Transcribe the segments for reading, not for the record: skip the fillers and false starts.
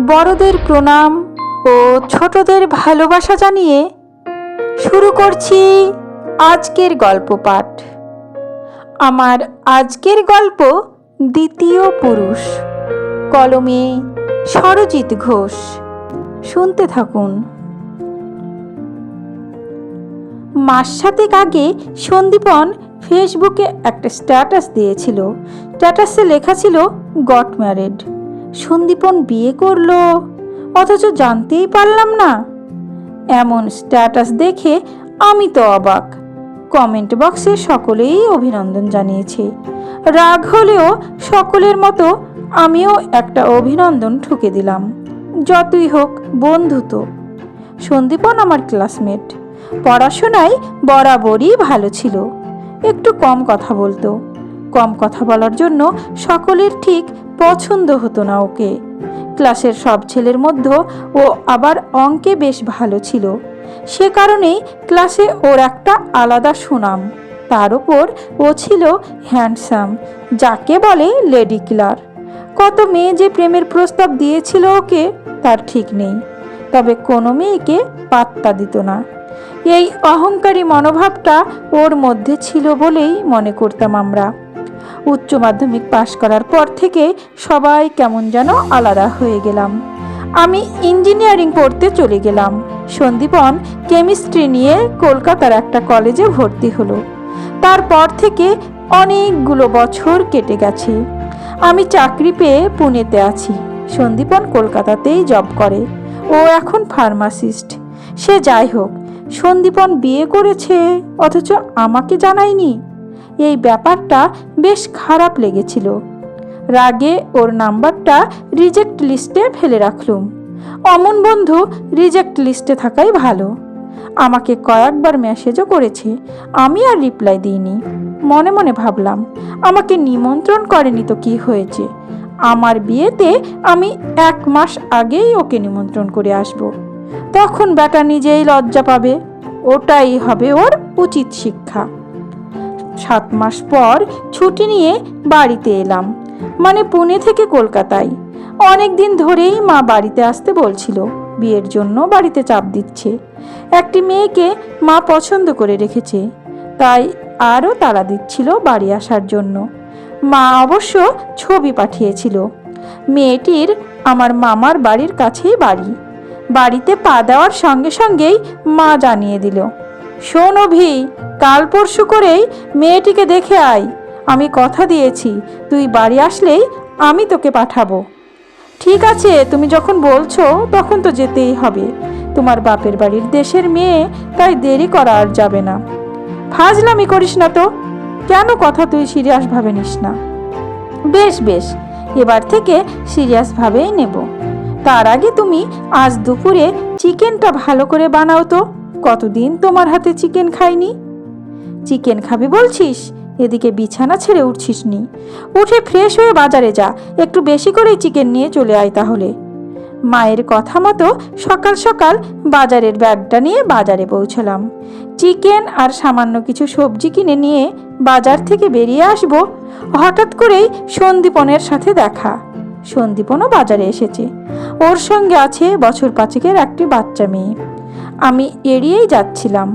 বড়দের প্রণাম ও ছোটদের ভালোবাসা জানিয়ে শুরু করছি আজকের গল্প পাঠ। আমার আজকের গল্প দ্বিতীয় পুরুষ, কলমে সরজিৎ ঘোষ। শুনতে থাকুন। মাস সাতেক আগে সন্দীপন ফেসবুকে একটা স্ট্যাটাস দিয়েছিল। স্ট্যাটাসে লেখা ছিল গট ম্যারেড। সন্দীপন বিয়ে করলো, অথচ জানতেই পারলাম না। এমন স্ট্যাটাস দেখে আমি তো অবাক। কমেন্ট বক্সে সকলেই অভিনন্দন জানিয়েছে। রাগ হলেও সকলের মতো আমিও একটা অভিনন্দন ঠুকে দিলাম। যতই হোক বন্ধু তো। সন্দীপন আমার ক্লাসমেট, পড়াশোনায় বরাবরই ভালো ছিল। একটু কম কথা বলতো। কম কথা বলার জন্য সকলের ঠিক পছন্দ হতো না ওকে। ক্লাসের সব ছেলের মধ্যে ও আবার অঙ্কে বেশ ভালো ছিল। সে কারণেই ক্লাসে ওর একটা আলাদা সুনাম। তার উপর ও ছিল হ্যান্ডসাম, যাকে বলে লেডি কিলার। কত মেয়ে যে প্রেমের প্রস্তাব দিয়েছিল ওকে তার ঠিক নেই, তবে কোনো মেয়েকে পাত্তা দিত না। এই অহংকারী মনোভাবটা ওর মধ্যে ছিল বলেই মনে করতাম আমরা। উচ্চ মাধ্যমিক পাশ করার পর থেকে সবাই কেমন যেন আলাদা হয়ে গেলাম। আমি ইঞ্জিনিয়ারিং পড়তে চলে গেলাম। সন্দীপন কেমিস্ট্রি নিয়ে কলকাতার একটা কলেজে ভর্তি হলো। তারপর থেকে অনেকগুলো বছর কেটে গেছে। আমি চাকরি পেয়ে পুনেতে আছি। সন্দীপন কলকাতাতেই জব করে। ও এখন ফার্মাসিস্ট। সে যাই হোক, সন্দীপন বিয়ে করেছে অথচ আমাকে জানায়নি। এই ব্যাপারটা বেশ খারাপ লেগেছিল। রাগে ওর নাম্বারটা রিজেক্ট লিস্টে ফেলে রাখলুম। অমন বন্ধু রিজেক্ট লিস্টে থাকাই ভালো। আমাকে কয়েকবার মেসেজও করেছে, আমি আর রিপ্লাই দিইনি। মনে মনে ভাবলাম, আমাকে নিমন্ত্রণ করেনি তো কি হয়েছে? আমার বিয়েতে আমি 1 মাস আগেই ওকে নিমন্ত্রণ করে আসব। তখন বেটা নিজেই লজ্জা পাবে। ওটাই হবে ওর উচিত শিক্ষা। 7 মাস পর ছুটি নিয়ে বাড়িতে এলাম, মানে পুনে থেকে কলকাতায়। অনেক দিন ধরেই মা বাড়িতে আসতে বলছিল। বিয়ের জন্য বাড়িতে চাপ দিচ্ছে। একটি মেয়েকে মা পছন্দ করে রেখেছে, তাই আরও তাড়া দিচ্ছিল বাড়ি আসার জন্য। মা অবশ্য ছবি পাঠিয়েছিল। মেয়েটির আমার মামার বাড়ির কাছেই বাড়ি। বাড়িতে পা দেওয়ার সঙ্গে সঙ্গেই মা জানিয়ে দিল, শোন অভি, কাল পরশু করেই মেয়েটিকে দেখে আয়। আমি কথা দিয়েছি, তুই বাড়ি আসলেই আমি তোকে পাঠাবো। ঠিক আছে, তুমি যখন বলছো তখন তো যেতেই হবে। তোমার বাপের বাড়ির দেশের মেয়ে, তাই দেরি করা আর যাবে না। ফাজলামি করিস না তো। কেন কথা তুই সিরিয়াস ভাবে নিস না? বেশ বেশ, এবার থেকে সিরিয়াস ভাবেই নেব। তার আগে তুমি আজ দুপুরে চিকেনটা ভালো করে বানাও তো। কতদিন তোমার হাতে চিকেন খাইনি। চিকেন খাবি বলছিস? এদিকে বিছানা ছেড়ে উঠছিস নি? উঠে ফ্রেশ হয়ে বাজারে যা, একটু বেশি করেই চিকেন নিয়ে চলে আয় তাহলে। মায়ের কথা মতো সকাল সকাল বাজারের ব্যাগটা নিয়ে বাজারে পৌঁছলাম। চিকেন আর সামান্য কিছু সবজি কিনে নিয়ে বাজার থেকে বেরিয়ে আসব, হঠাৎ করেই সন্দীপনের সাথে দেখা। সন্দীপনও বাজারে এসেছে। ওর সঙ্গে আছে বছর 5-এর একটি বাচ্চা মেয়ে। আমি এড়িয়েই যাচ্ছিলাম।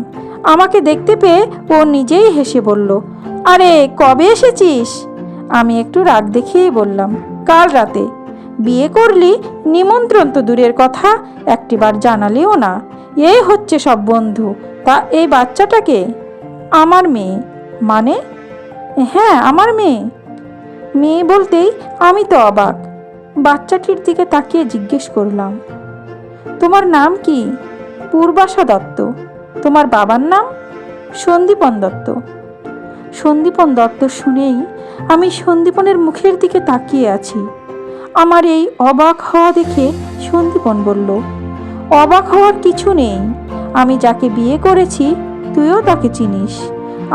আমাকে দেখতে পেয়ে ও নিজেই হেসে বলল, আরে কবে এসেছিস? আমি একটু রাগ দেখিয়েই বললাম, কাল রাতে। বিয়ে করলি, নিমন্ত্রণ তো দূরের কথা, একটিবার জানালিও না। এই হচ্ছে সব বন্ধু। তা এই বাচ্চাটাকে? আমার মেয়ে। মানে? হ্যাঁ, আমার মেয়ে। মেয়ে বলতেই আমি তো অবাক। বাচ্চাটির দিকে তাকিয়ে জিজ্ঞেস করলাম, তোমার নাম কি? পূর্বাশা দত্ত। তোমার বাবার নাম? সন্দীপন দত্ত। সন্দীপন দত্ত শুনেই আমি সন্দীপনের মুখের দিকে তাকিয়ে আছি। আমার এই অবাক হওয়া দেখে সন্দীপন বলল, অবাক হওয়ার কিছু নেই। আমি যাকে বিয়ে করেছি তুইও তাকে চিনিস।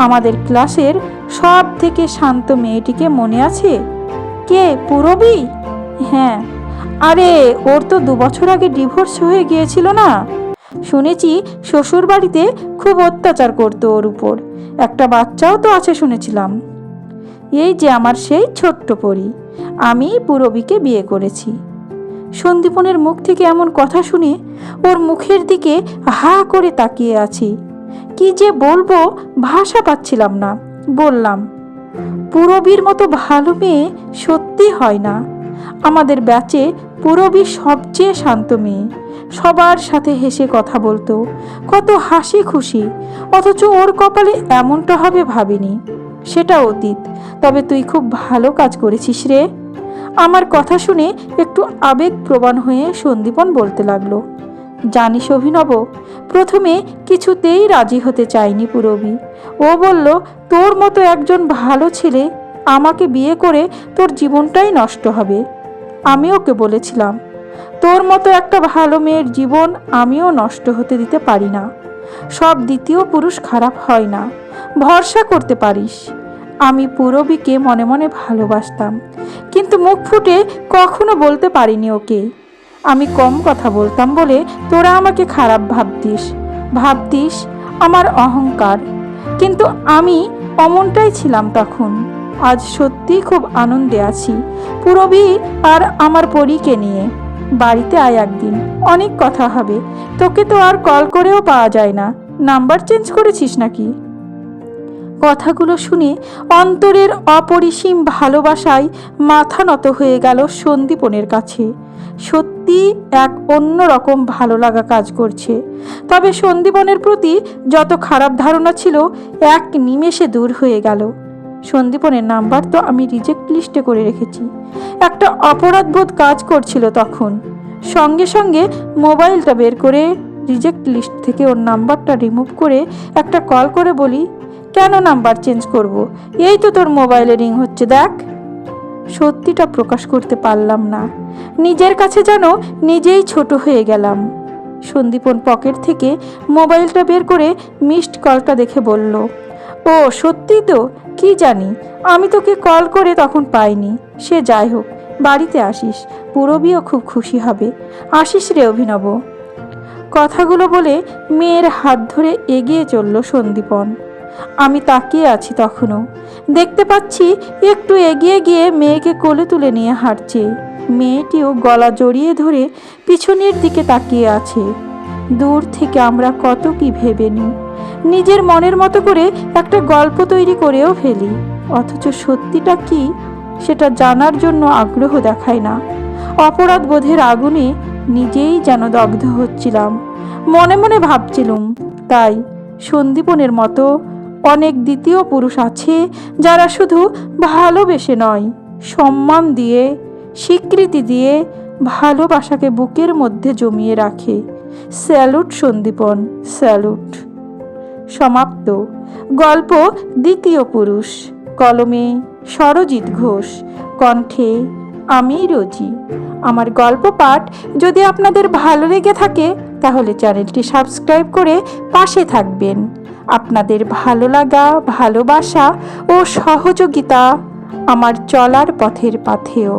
আমাদের ক্লাসের সব থেকে শান্ত মেয়েটিকে মনে আছে? কে, পূরবী? হ্যাঁ। আরে ওর তো 2 বছর আগে ডিভোর্স হয়ে গিয়েছিল না? শুনেছি শ্বশুর বাড়িতে খুব অত্যাচার করতো ওর উপর। একটা বাচ্চাও তো আছে শুনেছিলাম। এই যে আমার সেই ছোট্ট পরী, আমি পূরবীকে বিয়ে করেছি। সন্দীপনের মুখ থেকে এমন কথা শুনে ওর মুখের দিকে হা করে তাকিয়ে আছি। কি যে বলবো ভাষা পাচ্ছিলাম না। বললাম, পূরবীর মতো ভালো মেয়ে সত্যি হয় না। আমাদের ব্যাচে পূরবী সবচেয়ে শান্ত মেয়ে, সবার সাথে হেসে কথা বলতো, কত হাসি খুশি। অথচ ওর কপালে এমনটা হবে ভাবিনি। সেটা অতীত। তবে তুই খুব ভালো কাজ করেছিস রে। আমার কথা শুনে একটু আবেগপ্রবণ হয়ে সন্দীপন বলতে লাগলো, জানিস অভিনব, প্রথমে কিছুতেই রাজি হতে চায়নি পূরবী। ও বলল, তোর মতো একজন ভালো ছেলে আমাকে বিয়ে করে তোর জীবনটাই নষ্ট হবে। আমি ওকে বলেছিলাম, তোর মতো একটা ভালো মেয়ের জীবন আমিও নষ্ট হতে দিতে পারি না। সব দ্বিতীয় পুরুষ খারাপ হয় না, ভরসা করতে পারিস। আমি পূরবীকে মনে মনে ভালোবাসতাম, কিন্তু মুখ ফুটে কখনো বলতে পারিনি ওকে। আমি কম কথা বলতাম বলে তোরা আমাকে খারাপ ভাবতিস আমার অহংকার। কিন্তু আমি অমনটাই ছিলাম তখন। আজ সত্যি খুব আনন্দে আছি পূরবী আর আমার পরীকে নিয়ে। বাড়িতে আয় একদিন, অনেক কথা হবে। তোকে তো আর কল করেও পাওয়া যায় না। নাম্বার চেঞ্জ করেছিস নাকি? কথাগুলো শুনে অন্তরের অপরিসীম ভালোবাসায় মাথা নত হয়ে গেল সন্দীপনের কাছে। সত্যি এক অন্য রকম ভালো লাগা কাজ করছে। তবে সন্দীপনের প্রতি যত খারাপ ধারণা ছিল এক নিমেষে দূর হয়ে গেল। সন্দীপনের নাম্বার তো আমি রিজেক্ট লিস্টে করে রেখেছি। একটা অপরাধবোধ কাজ করছিল তখন। সঙ্গে সঙ্গে মোবাইলটা বের করে রিজেক্ট লিস্ট থেকে ওর নাম্বারটা রিমুভ করে একটা কল করে বলি, কেন নাম্বার চেঞ্জ করব? এই তো তোর মোবাইলে রিং হচ্ছে, দেখ। সত্যিটা প্রকাশ করতে পারলাম না। নিজের কাছে যেন নিজেই ছোট হয়ে গেলাম। সন্দীপন পকেট থেকে মোবাইলটা বের করে মিসড কলটা দেখে বলল, ও সত্যি তো? কি জানি, আমি তোকে কল করে তখন পাইনি। সে যাই হোক, বাড়িতে আসিস, পূরবীও খুব খুশি হবে। আসিস রে অভিনব। কথাগুলো বলে মেয়ের হাত ধরে এগিয়ে চলল সন্দীপন। আমি তাকিয়ে আছি তখনও। দেখতে পাচ্ছি একটু এগিয়ে গিয়ে মেয়েকে কোলে তুলে নিয়ে হাঁটছে। মেয়েটিও গলা জড়িয়ে ধরে পিছনের দিকে তাকিয়ে আছে। দূর থেকে আমরা কত কি ভেবে নিই, নিজের মনের মতো করে একটা গল্প তৈরি করেও ফেলি। অথচ সত্যিটা কি সেটা জানার জন্য আগ্রহ দেখায় না। অপরাধ বোধের আগুনে নিজেই যেন দগ্ধ হচ্ছিলাম। মনে মনে ভাবছিলুম, তাই সন্দীপনের মতো অনেক দ্বিতীয় পুরুষ আছে যারা শুধু ভালোবেসে নয়, সম্মান দিয়ে, স্বীকৃতি দিয়ে ভালোবাসাকে বুকের মধ্যে জমিয়ে রাখে। Salute Sandipan, salute. সমাপ্ত। গল্প দ্বিতীয় পুরুষ। কলমে সরজিৎ ঘোষ, কণ্ঠে আমি রোজি। আমার গল্প পাঠ যদি আপনাদের ভালো লেগে থাকে তাহলে চ্যানেলটি সাবস্ক্রাইব করে পাশে থাকবেন। আপনাদের ভালো লাগা, ভালোবাসা ও সহযোগিতা আমার চলার পথের পাথেয়।